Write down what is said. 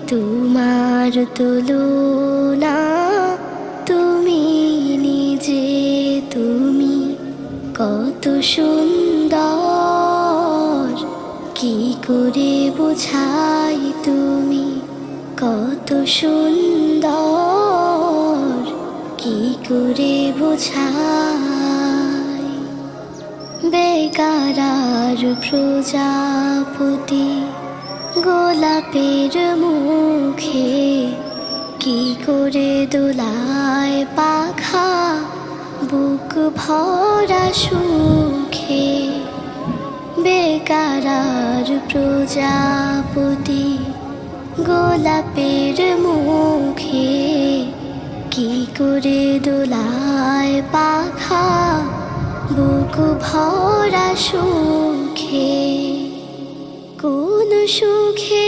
তোমার তুলনা তুমি নিজে, তুমি কত সুন্দর, কি করে বোঝাই তুমি কত সুন্দর, কি করে বোঝাই। বেকারার প্রজাপতি গোলাপের মুখে কি করে দোলায় পাখা বুক ভরা সুখে। বেকারার প্রজাপতি গোলাপের মুখে কি করে দোলায় পাখা বুক ভরা সুখে। কোন সুখে